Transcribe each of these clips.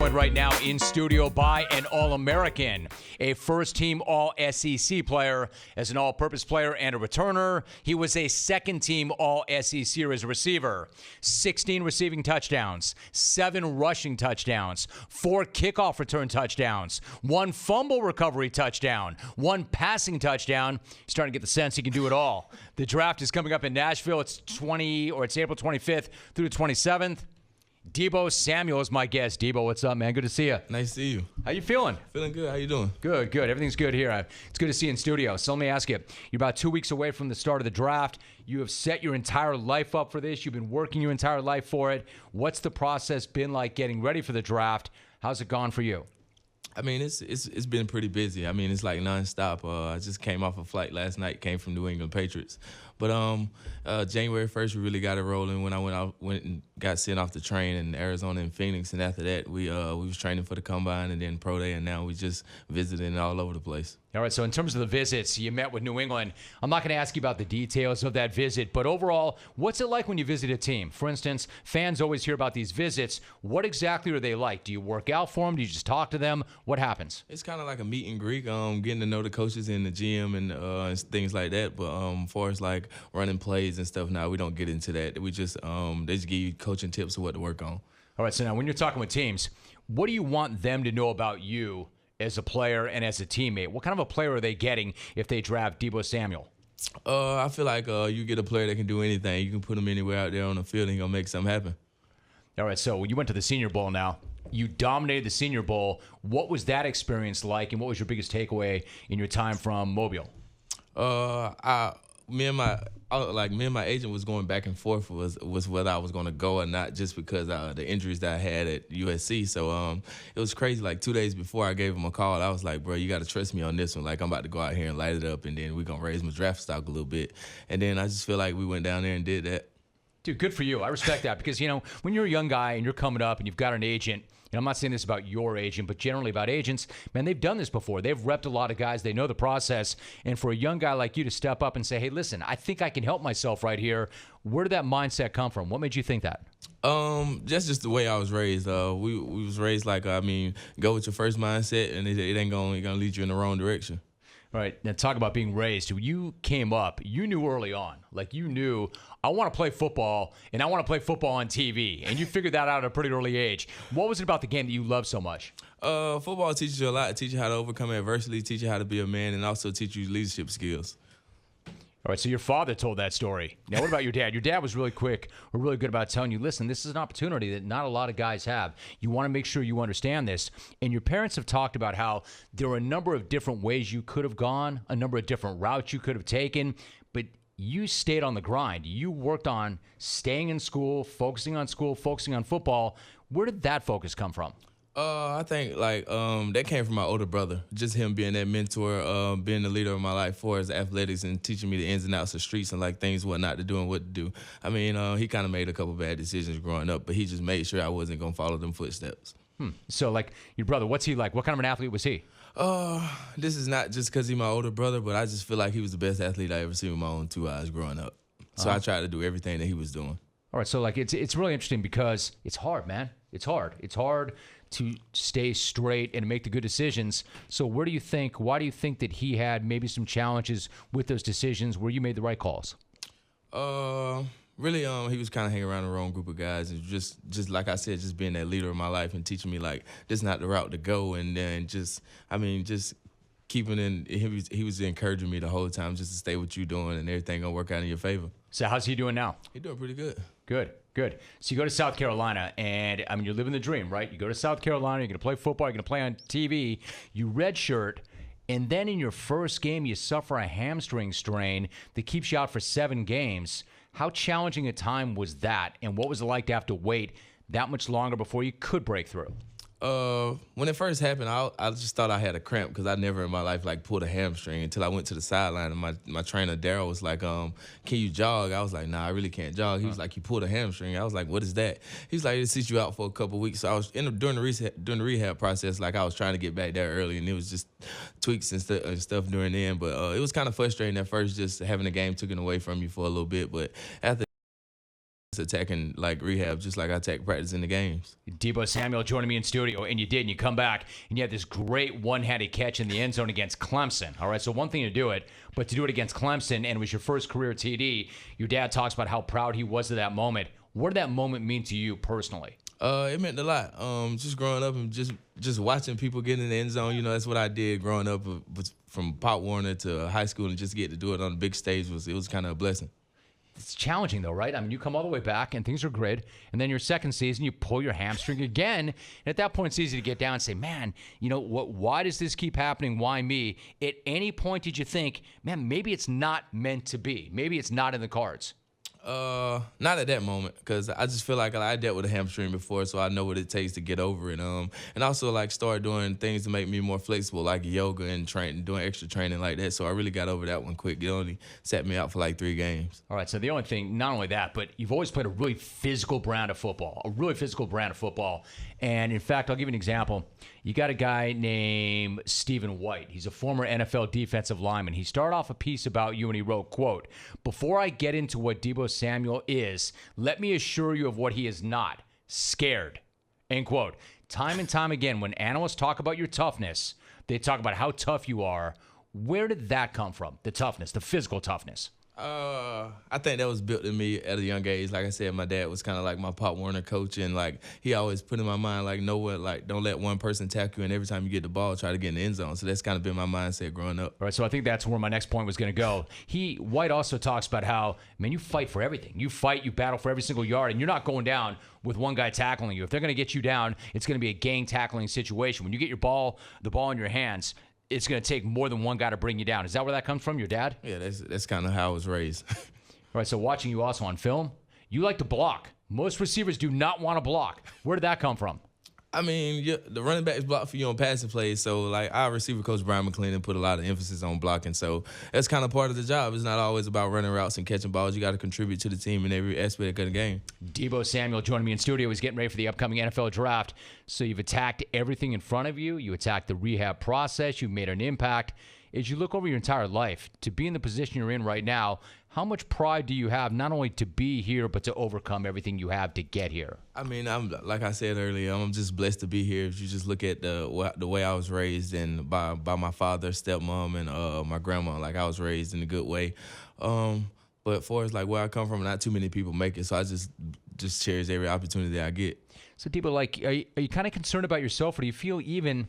joined right now in studio by an All-American, a first-team All-SEC player, as an all-purpose player and a returner. He was a second-team All-SEC as a receiver. 16 receiving touchdowns, 7 rushing touchdowns, 4 kickoff return touchdowns, 1 fumble recovery touchdown, 1 passing touchdown. He's starting to get the sense he can do it all. The draft is coming up in Nashville. It's April 25th through the 27th. Deebo Samuel is my guest. Deebo, what's up, man? Good to see you. Nice to see you. How you feeling? Feeling good. How you doing? Good. Everything's good here. It's good to see you in studio. So let me ask you, you're about 2 weeks away from the start of the draft. You have set your entire life up for this. You've been working your entire life for it. What's the process been like getting ready for the draft? How's it gone for you? I mean, it's been pretty busy. I mean, it's like nonstop. I just came off a flight last night, came from New England Patriots. But January 1st, we really got it rolling when I went and got sent off the train in Arizona and Phoenix. And after that, we was training for the Combine and then Pro Day, and now we just visiting all over the place. All right, so in terms of the visits, you met with New England. I'm not going to ask you about the details of that visit, but overall, what's it like when you visit a team? For instance, fans always hear about these visits. What exactly are they like? Do you work out for them? Do you just talk to them? What happens? It's kind of like a meet and greet, getting to know the coaches in the gym and things like that. But as far as like running plays and stuff, now we don't get into that. We just they just give you coaching tips of what to work on. All right, so now when you're talking with teams, what do you want them to know about you as a player and as a teammate? What kind of a player are they getting if they draft Deebo Samuel? I feel like you get a player that can do anything. You can put him anywhere out there on the field and he's going to make something happen. All right, so you went to the Senior Bowl now. You dominated the Senior Bowl. What was that experience like, and what was your biggest takeaway in your time from Mobile? Me and my agent was going back and forth was whether I was going to go or not, just because the injuries that I had at USC. So it was crazy. Like 2 days before I gave him a call, I was like, bro, you got to trust me on this one. Like, I'm about to go out here and light it up, and then we're going to raise my draft stock a little bit. And then I just feel like we went down there and did that. Dude, good for you. I respect that because, when you're a young guy and you're coming up and you've got an agent, I'm not saying this about your agent, but generally about agents, man, they've done this before. They've repped a lot of guys. They know the process. And for a young guy like you to step up and say, hey, listen, I think I can help myself right here. Where did that mindset come from? What made you think that? That's just the way I was raised. We was raised like, go with your first mindset, and it ain't gonna lead you in the wrong direction. All right, now talk about being raised. When you came up, you knew early on, like you knew, I want to play football, and I want to play football on TV, and you figured that out at a pretty early age. What was it about the game that you loved so much? Football teaches you a lot. It teaches you how to overcome adversity, teach you how to be a man, and also teach you leadership skills. All right, so your father told that story. Now, what about your dad? Your dad was really quick or really good about telling you, listen, this is an opportunity that not a lot of guys have. You want to make sure you understand this. And your parents have talked about how there are a number of different ways you could have gone, a number of different routes you could have taken, but you stayed on the grind. You worked on staying in school, focusing on football. Where did that focus come from? I think that came from my older brother. Just him being that mentor, being the leader of my life for his athletics and teaching me the ins and outs of streets and like things what not to do and what to do. I mean, he kind of made a couple bad decisions growing up, but he just made sure I wasn't gonna follow them footsteps. So, like, your brother, what's he like? What kind of an athlete was he? This is not just because he's my older brother, but I just feel like he was the best athlete I ever seen with my own 2 eyes growing up. So I tried to do everything that he was doing. All right, so like it's really interesting because it's hard, man. It's hard. It's hard to stay straight and make the good decisions. So why do you think that he had maybe some challenges with those decisions where you made the right calls? Really, he was kind of hanging around the wrong group of guys, and just like I said, just being that leader of my life and teaching me like this is not the route to go, and then just keeping in. He was encouraging me the whole time just to stay what you're doing, and everything gonna work out in your favor. So how's he doing now? He's doing pretty good. Good. So you go to South Carolina, and you're living the dream, right? You go to South Carolina, you're gonna play football, you're gonna play on TV, you redshirt. And then in your first game, you suffer a hamstring strain that keeps you out for 7 games. How challenging a time was that? And what was it like to have to wait that much longer before you could break through? When it first happened, I just thought I had a cramp because I never in my life pulled a hamstring until I went to the sideline and my trainer Daryl was like, "Can you jog?" I was like, "Nah, I really can't jog." He was like, "You pulled a hamstring." I was like, "What is that?" He was like, "It sits you out for a couple of weeks." So I was during the rehab process, I was trying to get back there early, and it was just tweaks and stuff during the end. But it was kind of frustrating at first, just having the game taken away from you for a little bit. But after practice attacking like rehab, just like I attack practice in the games. Deebo Samuel joining me in studio, and you did, and you come back, and you had this great one-handed catch in the end zone against Clemson. All right, so one thing to do it, but to do it against Clemson, and it was your first career TD, your dad talks about how proud he was of that moment. What did that moment mean to you personally? It meant a lot. Just growing up and just watching people get in the end zone. You know, that's what I did growing up. From Pop Warner to high school, and just get to do it on the big stage was kind of a blessing. It's challenging, though, right? I mean, you come all the way back, and things are great, and then your second season, you pull your hamstring again, and at that point, it's easy to get down and say, man, you know, why does this keep happening? Why me? At any point did you think, man, maybe it's not meant to be? Maybe it's not in the cards? Not at that moment, because I just feel like I dealt with a hamstring before, so I know what it takes to get over it. And also like start doing things to make me more flexible, like yoga and doing extra training like that. So I really got over that one quick. It only sat me out for like 3 games. All right, so the only thing, not only that, but you've always played a really physical brand of football, And in fact, I'll give you an example. You got a guy named Stephen White. He's a former NFL defensive lineman. He started off a piece about you, and he wrote, quote, "Before I get into what Deebo Samuel is, let me assure you of what he is not, scared," end quote. Time and time again, when analysts talk about your toughness, they talk about how tough you are. Where did that come from, the toughness, the physical toughness? I think that was built in me at a young age. Like I said, my dad was kind of like my Pop Warner coach, and like he always put in my mind, like, know what, like don't let one person tackle you, and every time you get the ball, try to get in the end zone. So that's kind of been my mindset growing up. All right, so I think that's where my next point was going to go. White also talks about how, man, you fight for everything. You fight, you battle for every single yard, and you're not going down with one guy tackling you. If they're going to get you down, it's going to be a gang tackling situation. When you get the ball in your hands, it's going to take more than one guy to bring you down. Is that where that comes from, your dad? Yeah, that's kind of how I was raised. All right, so watching you also on film, you like to block. Most receivers do not want to block. Where did that come from? I mean, the running backs block for you on passing plays, so like our receiver coach Brian McClendon put a lot of emphasis on blocking, so that's kind of part of the job. It's not always about running routes and catching balls. You got to contribute to the team in every aspect of the game. Deebo Samuel joining me in studio. He's getting ready for the upcoming NFL draft. So you've attacked everything in front of you. You attacked the rehab process. You've made an impact. As you look over your entire life, to be in the position you're in right now, how much pride do you have not only to be here, but to overcome everything you have to get here? I mean, I'm like I said earlier, I'm just blessed to be here. If you just look at the way I was raised and by my father, stepmom, and my grandma, like I was raised in a good way. But as far as like where I come from, not too many people make it, so I just cherish every opportunity I get. So, Deebo, like, are you kind of concerned about yourself, or do you feel even?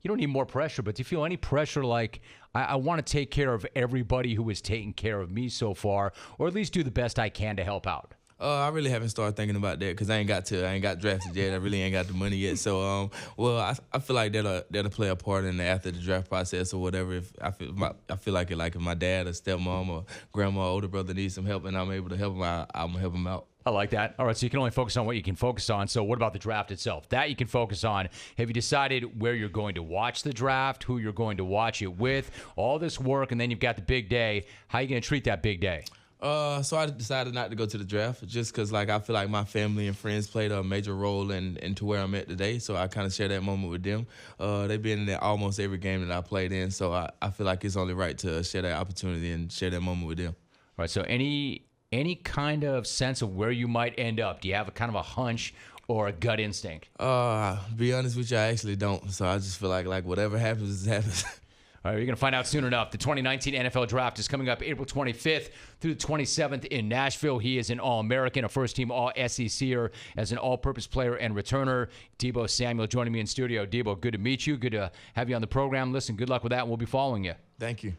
You don't need more pressure, but do you feel any pressure like, I want to take care of everybody who has taken care of me so far, or at least do the best I can to help out? I really haven't started thinking about that because I ain't got drafted yet. I really ain't got the money yet. So, I feel like that'll play a part in after the draft process or whatever. If I feel like if my dad or stepmom or grandma or older brother needs some help and I'm able to help him, I'm gonna help him out. I like that. All right, so you can only focus on what you can focus on. So what about the draft itself? That you can focus on. Have you decided where you're going to watch the draft, who you're going to watch it with, all this work, and then you've got the big day. How are you going to treat that big day? So I decided not to go to the draft just because like I feel like my family and friends played a major role into where I'm at today. So I kind of share that moment with them. They've been in almost every game that I played in. So I feel like it's only right to share that opportunity and share that moment with them. All right, so any kind of sense of where you might end up? Do you have a kind of a hunch or a gut instinct? Be honest with you, I actually don't. So I just feel like whatever happens, happens. All right, you're going to find out soon enough. The 2019 NFL Draft is coming up April 25th through the 27th in Nashville. He is an All-American, a first-team All-SECer as an all-purpose player and returner. Deebo Samuel joining me in studio. Deebo, good to meet you. Good to have you on the program. Listen, good luck with that, and we'll be following you. Thank you.